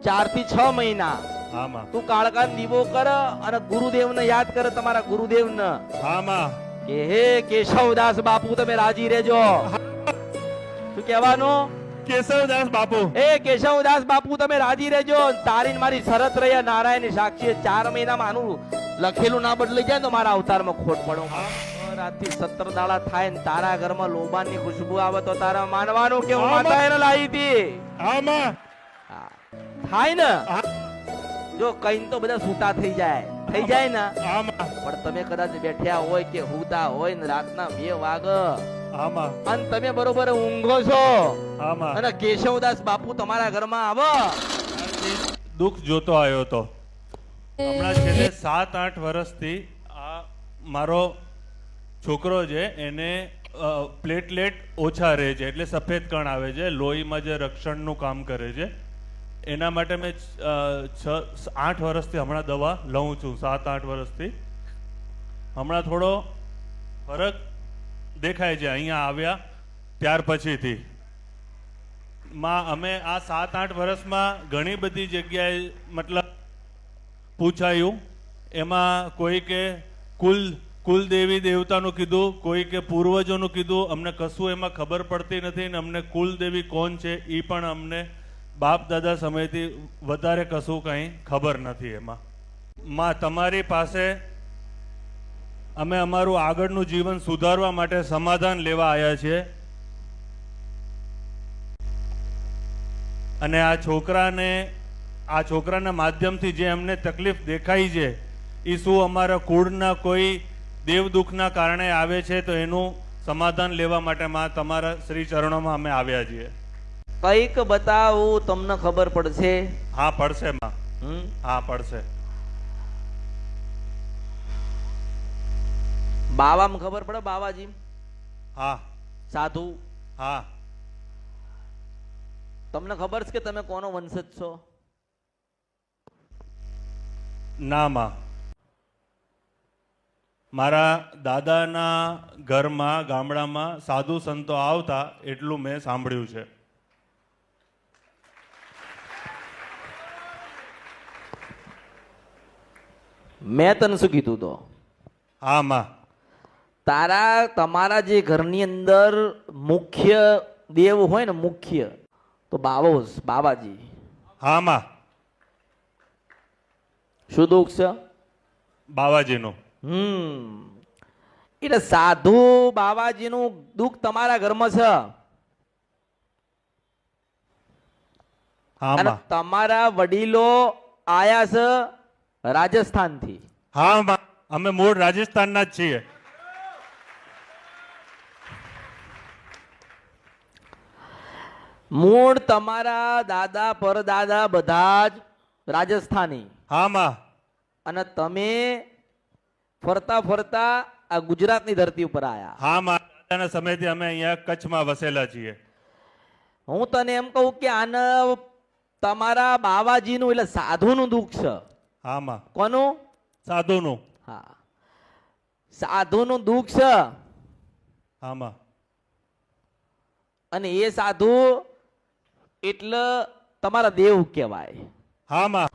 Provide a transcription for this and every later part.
4 થી 6 મહિના હા માં. તું કાળકા દીવો કર અને ગુરુદેવને યાદ કર, તમારા ગુરુદેવને હા માં. કે હે કેશવદાસ બાપુ તમે રાજી રહેજો. શું કહેવાનું? કેશવદાસ બાપુ. એ કેશવદાસ બાપુ તમે રાજી રહેજો. તારી ને મારી શરત રહ્યા નારાયણ સાક્ષી 4 મહિનામાં આનું લખેલું ના બદલાઈ જાય તો મારા અવતારમાં ખોટ પડો. રાતથી 17 દાડા થાય ને તારા ઘરમાં લોબાની ખુશ્બુ આવે તો તારા માનવાનું કે હું માતા એને લાવી હતી. હા માં. થાય ને જો કઈ તો બધા છૂટા થઈ જાય ને. હા માં. પણ તમે કદાચ બેઠ્યા હોય કે હુતા હોય ને રાતના 2 વાગે હા માં. અને તમે બરોબર ઊંઘો છો હા માં. અને કેશવદાસ બાપુ તમારા ઘરમાં આવો. દુઃખ જોતો આવ્યો તો હમણાં છેલ્લે 7-8 વર્ષથી આ મારો છોકરો છે એને પ્લેટલેટ ઓછા રહે છે, એટલે સફેદ કણ આવે છે, લોહીમાં જે રક્ષણનું કામ કરે છે. એના માટે મેં 8 વર્ષથી હમણાં દવા લઉં છું. 7-8 વર્ષથી હમણાં થોડો ફરક દેખાય છે અહીંયા આવ્યા ત્યાર પછીથી. માં અમે આ 7-8 વર્ષમાં ઘણી બધી જગ્યાએ મતલબ પૂછાયું, એમાં કોઈ કે કુલ દેવી દેવતાનું કીધું, કોઈ કે પૂર્વજોનું કીધું. અમને કશું એમાં ખબર પડતી નથી ને અમને કુલ દેવી કોણ છે એ પણ અમને બાપ દાદા સમયથી વધારે કશું કંઈ ખબર નથી એમાં. માં તમારી પાસે અમે અમારું આગળનું જીવન સુધારવા માટે સમાધાન લેવા આવ્યા છીએ. અને આ છોકરાના માધ્યમથી જે અમને તકલીફ દેખાઈ છે એ શું અમારા કુળના કોઈ દેવ દુઃખના કારણે આવે છે તો એનું સમાધાન લેવા માટે માં તમારા શ્રી ચરણોમાં અમે આવ્યા છીએ. કઈક બતાવું તમને ખબર પડશે. હા પડશે માં. હા પડશે. બાવામાં ખબર પડે? બાવાજી હા. સાધુ. હા. તમને ખબર છે કે તમે કોનો વંશજ છો? ના માં. મારા દાદાના ઘરમાં ગામડામાં સાધુ સંતો આવતા એટલું મેં સાંભળ્યું છે. મેં તને શું કીધું તો? હા માં. તમારા જે ઘરની અંદર મુખ્ય દેવ હોય ને, મુખ્ય તો બાવાજી. હા માં. શું દુઃખ છે? બાવાજીનું. એટલે સાધુ બાવાજીનું દુઃખ તમારા ઘરમાં છે. હા અને માં. તમારા વડીલો આયા છે રાજસ્થાનથી. હા માં. અમે મૂળ રાજસ્થાનના જ છીએ. મૂળ તમારા દાદા પરદાદા બધા જ રાજસ્થાની. હા માં. અને તમે ફરતા ફરતા આ ગુજરાતની ધરતી ઉપર આયા. હા માં. દાદાના સમયથી અમે અહીંયા કચ્છમાં વસેલા છીએ. હું તને એમ કહું કે આને તમારા બાવાજીનું એટલે સાધુનું દુઃખ છે. હા માં. કોનું? સાધુનું. હા, સાધુનું દુઃખ છે. હા માં. અને એ સાધુ એટલે તમારા દેવ કહેવાય. હા માં.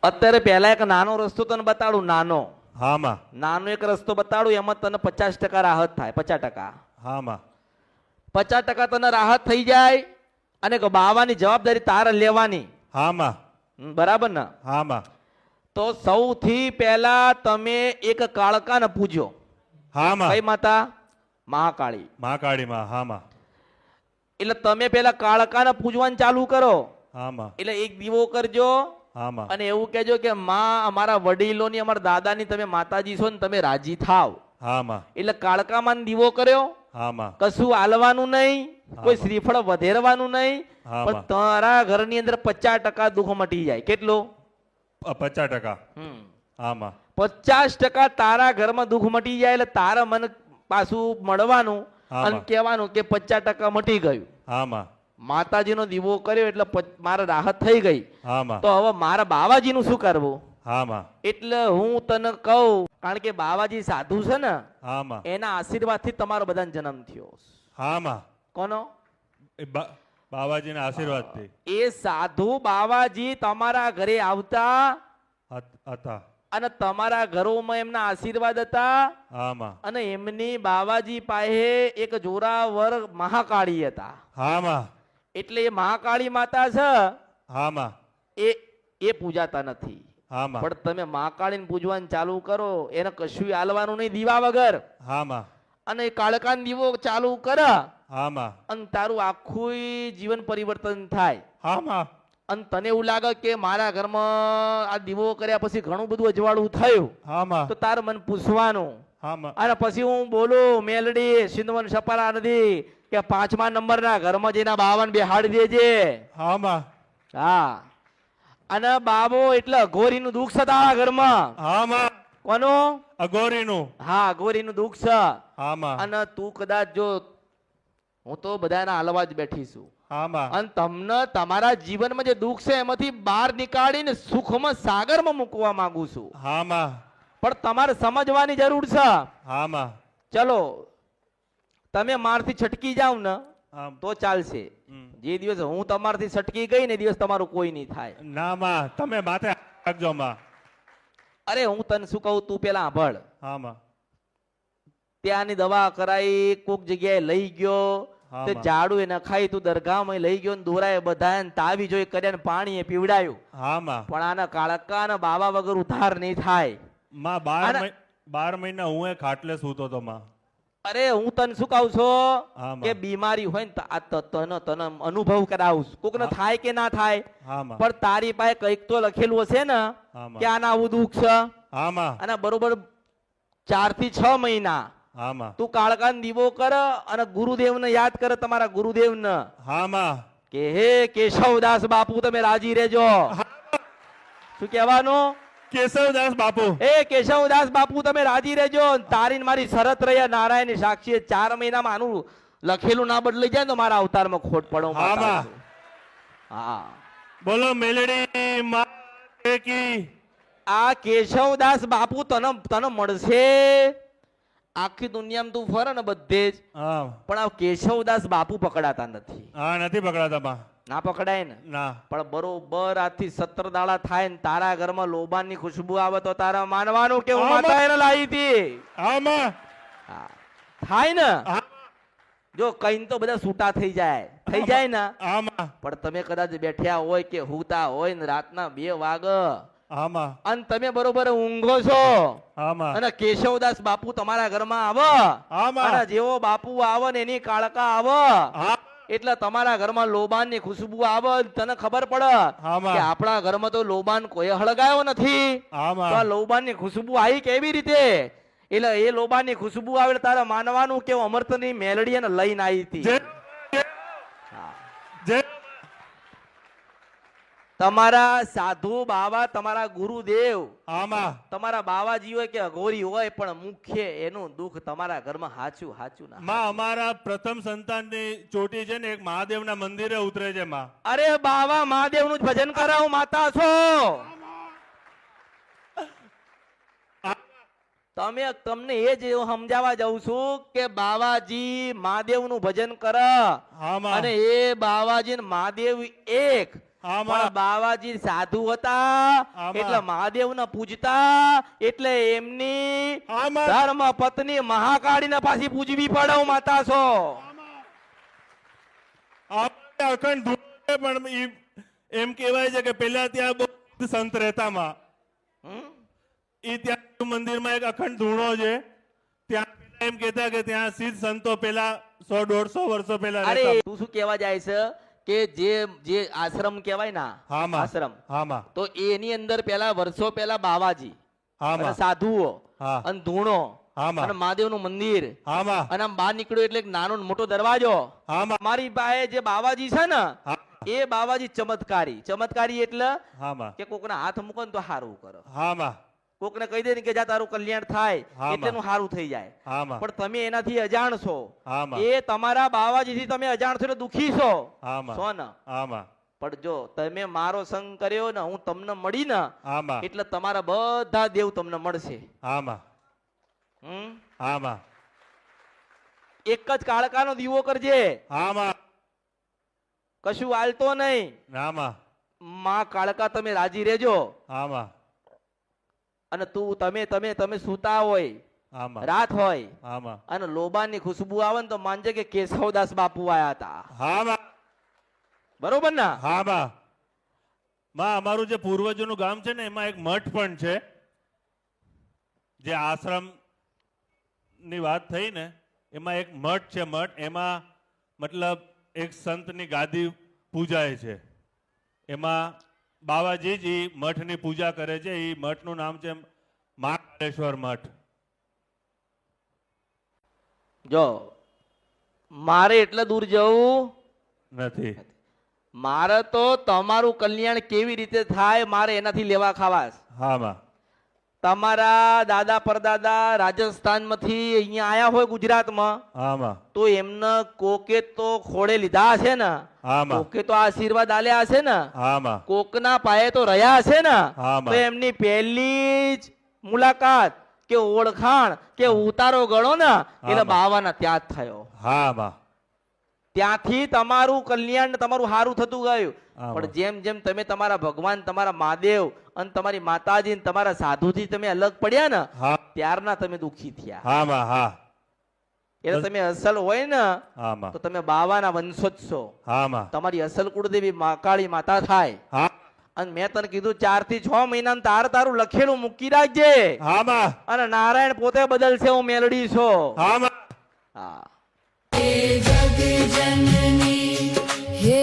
અત્યારે પહેલા એક નાનો રસ્તો તને બતાડું. હા માં. નાનો એક રસ્તો બતાડું, એમાં તને 50% રાહત થાય. 50%. હા માં. 50% તને રાહત થઈ જાય અને બાવાની જવાબદારી તારે લેવાની. હા માં. બરાબર ને? હા માં. તો સૌથી પહેલા તમે એક કાળકાને પૂજો. હા માં. કઈ માતા? મહાકાળી. મહાકાળી માં. હા માં. એટલે તમે પેલા કાળકાને પૂજવાનું ચાલુ કરો. હા માં. એટલે એક દીવો કરજો. હા માં. અને એવું કહેજો કે માં અમારા વડીલોની, અમારા દાદાની તમે માતાજી છો ને તમે રાજી થાવ. હા માં. એટલે કાળકામાં દીવો કર્યો. હા માં. કશું આલવાનું નહીં, કોઈ શ્રીફળ વધેરવાનું નહીં, હા પણ માં. તારા ઘરની અંદર 50% દુઃખ મટી જાય. કેટલું? 50%. હા માં. 50% તારા ઘરમાં દુઃખ મટી જાય. એટલે તારા મન પાછું મળવાનું હા અને માં. કહેવાનું કે 50% મટી ગયું. હા માં. માતાજીનો દીવો કર્યો એટલે મારે રાહત થઈ ગઈ. હા માં. તો હવે મારા બાવાજીનું શું કરવું? હા માં. એટલે હું તને કહું, કારણ કે બાવાજી સાધુ છે ને, હા માં. એના આશીર્વાદથી તમારો બધાનો જન્મ થયો. હા માં. કોનો? બાબાજીના આશીર્વાદથી એ સાધુ બાવાજી તમારા ઘરે આવતા હતા. અને તમારા ઘરોમાં એમના આશીર્વાદ હતા હામાં અને એમની બાવાજી પાસે એક જોરાવર મહાકાળી હતા. હામાં એટલે એ મહાકાળી માતા છે હામાં એ પૂજાતા નથી. હામાં પણ તમે મહાકાળીને પૂજવાનું ચાલુ કરો, એને કશું હાલવાનું નહીં દીવા વગર, હામાં અને એ કાળકાન દીવો ચાલુ કર હામાં અને તારું આખું જીવન પરિવર્તન થાય. હામાં અને તને એવું લાગે કે મારા ઘરમાં આ દીવો કર્યા પછી ઘણું બધું અજવાળું થયું, હામાં તો તારે મને પૂછવાનું. હામાં અને પછી હું બોલું મેલડી સિંધવન સપારા નદી કે 5મા નંબરના ઘરમાં જઈને બાવાને બેહાડી દેજે. હામાં હા, અને બાબો એટલે અઘોરીનું દુઃખ છે તારા ઘરમાં. હામાં કોનું? અઘોરીનું. હા, અઘોરીનું દુઃખ છે. હામાં અને તું કદાચ જો, હું તો બધાના હલવા જ બેઠી છું, હામાં અને તમને તમારા જીવનમાં જે દુઃખ છે એમાંથી બહાર નીકાળીને સુખમાં સાગરમાં મૂકવા માંગુ છું. હામાં પણ તમારે સમજવાની જરૂર છે. હામાં ચલો, તમે મારથી છટકી જાવ ને હામ. તો ચાલશે. હમ. જે દિવસ હું તમારથી છટકી ગઈ ને એ દિવસ તમારું કોઈ નહીં થાય. ના માં તમે માથે રાખજો માં. અરે હું તને શું કહું, તું પેલા સાંભળ. હામાં ત્યાંની દવા કરાઈ, કોક જગ્યાએ લઈ ગયો, હા, તે માં. ઝાડુ એ નખાઈ, તું દરગાહમાં લઈ ગયો ને દોરાએ બધાએ તાવી જોઈ કર્યા ને પાણી એ પીવડાયું. હામાં પણ આના કાળકા ને બાબા વગર ઉધાર નહીં થાય. માં આના- 12 મહિના હું એ ખાટલે સૂતો તો માં. અરે હું તને શું કહું છું હા, માં. કે બીમારી હોય ને તને અનુભવ કરાવું, કોક ને હા. થાય કે ના થાય, હામાં પણ તારી પાસે કંઈક તો લખેલું હશે ને હામાં કે આના આવું દુઃખ છે. હામાં અને બરોબર 4 થી 6 મહિના હામાં તું કાળકાન દીવો કર અને ગુરુદેવને યાદ કર, તમારા ગુરુદેવને હામાં કે હે કેશવદાસ બાપુ તમે રાજી રહેજો. શું કહેવાનું? કેશવદાસ બાપુ. હે કેશવદાસ બાપુ તમે રાજી રહેજો. તારી ને મારી શરત રહ્યા નારાયણ સાક્ષી, 4 મહિનામાં આનું લખેલું ના બદલાઈ જાય તો મારા અવતારમાં ખોટ પડો. હા, માં. હા, બોલો મેલડી માં કી. આ કેશવદાસ બાપુ તને મળશે. આખી દુનિયામાં તું ફરે ને બધે જ, હા પણ આ કેશવદાસ બાપુ પકડાતા નથી. હા નથી પકડાતા માં. ના પકડાય ને. ના પણ બરોબર આજથી 17 દાડા થાય ને તારા ઘરમાં લોબાનની ખુશ્બુ આવે તો તારા માનવાનું કે હું આમાં- માતા એને લાવી હતી. હામાં હા, થાય ને. હા, જો કઈ તો બધા છૂટા થઈ જાય ને. હામાં પણ તમે કદાચ બેઠ્યા હોય કે હુતા હોય ને રાતના 2 વાગે હામાં અને તમે બરોબર ઊંઘો છો હામાં અને કેશવદાસ બાપુ તમારા ઘરમાં આવે, હામાં અને જેવો બાપુ આવે ને એની કાળકા આવે હા એટલે તમારા ઘરમાં લોબાનની ખુશ્બુ આવે, તને ખબર પડે હામાં કે આપણા ઘરમાં તો લોબાન કોઈ હળગાયો નથી. તો આ હામાં લોબાનની ખુશ્બુ આવી કેવી રીતે? એટલે એ લોબાનની ખુશ્બુ આવે એટલે તારે માનવાનું કે અમૃતની મેલડી એને લઈને આવી હતી. જય હા. જય તમારા સાધુ બાવા, તમારા ગુરુદેવ, હામાં તમારા બાવાજી હોય કે અઘોરી હોય, પણ મુખ્ય એનું દુઃખ તમારા ઘરમાં હાચું ના. માં અમારા પ્રથમ સંતાનની ચોટી છે ને એક મહાદેવના મંદિરે ઉતરે છે માં. અરે બાવા મહાદેવનું જ ભજન કરાવું, માતા છો તમે. તમને એ જ સમજાવવા જાઉં છું કે બાવાજી મહાદેવનું ભજન કર, હામાં અને એ બાવાજી ને મહાદેવ એક. હામાં પણ બાવાજી સાધુ હતા આમાં. એટલે મહાદેવને પૂજતા, એટલે એમની હામાં ધર્મ પત્ની મહાકાળીને પાછી પૂજવી પડે. હું માતા છો. આપણે અખંડ ધૂળ છે, પણ એમ કહેવાય છે કે પેલા ત્યાં બહુ સંત રહેતા માં. હમ? ઈ ત્યાં મંદિરમાં એક અખંડ ધૂણો છે, ત્યાં પેલા એમ કહેતા કે ત્યાં સિદ્ધ સંતો પેલા 100-150 વર્ષો પેલા અરે રહેતા. તું શું કહેવા જાય છે કે જે આશ્રમ કહેવાય ને, હામાં આશ્રમ, હામાં તો એની અંદર પેલા વર્ષો પેલા બાવાજી અને હામાં સાધુઓ હા અને ધૂણો હામાં અને મહાદેવનું મંદિર, હામાં અને આમ બહાર નીકળ્યો એટલે એક નાનો ને મોટો દરવાજો. હામાં મારી પાસે જે બાવાજી છે ને હા, એ બાવાજી ચમત્કારી એટલે હામાં કે કોકના હાથ મૂકો ને તો સારું કરો, હામાં કોકને કહી દે ને કે જા તારું કલ્યાણ થાય હા, એટલે એનું સારું થઈ જાય. હામાં પણ તમે એનાથી અજાણ છો. હામાં એ તમારા બાવાજીથી તમે અજાણ છો એટલે દુખી છો. હામાં છો ને. હામાં પણ જો તમે મારો સંગ કર્યો ને, હું તમને મળી ને, હામાં એટલે તમારા બધા દેવ તમને મળશે. હામાં હમ? હામાં એક જ કાળકાનો દીવો કરજે. હામાં કશું હાલતો નહીં. ના માં. માં કાળકા તમે રાજી રહેજો. હા માં. અને તું તમે સૂતા હોય, હા માં. રાત હોય, હા માં. અને લોબાની ખુશ્બુ આવે ને તો માનજે કે કેશવદાસ બાપુ આયા હતા. હા માં. બરોબર ને? હા માં. માં અમારું જે પૂર્વજોનું ગામ છે ને એમાં એક મઠ પણ છે. જે આશ્રમ ની વાત થઈ ને એમાં એક મઠ છે. મઠ એમાં મતલબ એક સંતની ગાદી પૂજાય છે. એમાં બાવાજી મઠની પૂજા કરે છે. એ મઠનું નામ છે મહાકાળેશ્વર મઠ. જો મારે એટલે દૂર જવું નથી. મારે તો તમારું કલ્યાણ કેવી રીતે થાય મારે એનાથી લેવા ખાવા છે. હા માં. તમારા દાદા પરદાદા રાજસ્થાનમાંથી અહીંયા આયા હોય ગુજરાતમાં, હા માં. તો એમને કોકે તો ખોળે લીધા હશે ને, હા માં. કોકે તો આશીર્વાદ આલ્યા હશે ને, હા માં. કોકના પાયે તો રહ્યા હશે ને. હા માં. તો એમની પહેલી જ મુલાકાત કે ઓળખાણ કે ઉતારો ગણો ને એટલે માં. બાવાના ત્યાં જ થયો. હા માં. ત્યાંથી તમારું કલ્યાણ તમારું સારું થતું ગયું. હા. પણ જેમ જેમ તમે તમારા ભગવાન તમારા મહાદેવ અને તમારી માતાજી ને તમારા સાધુથી તમે અલગ પડ્યા ને હા. ત્યારના તમે દુખી થયા. હા માં. હા. એટલે તમે અસલ હોય ને હા માં. તો તમે બાવાના વંશો જ છો. હા માં. તમારી અસલ કુળદેવી કાળી માતા થાય. હા. અને મેં તને કીધું 4 થી 6 મહિના તારું લખેલું મૂકી રાખજે. હા માં. અને નારાયણ પોતે બદલશે, હું મેલડી છો. હા માં. હા. हे जग जननी हे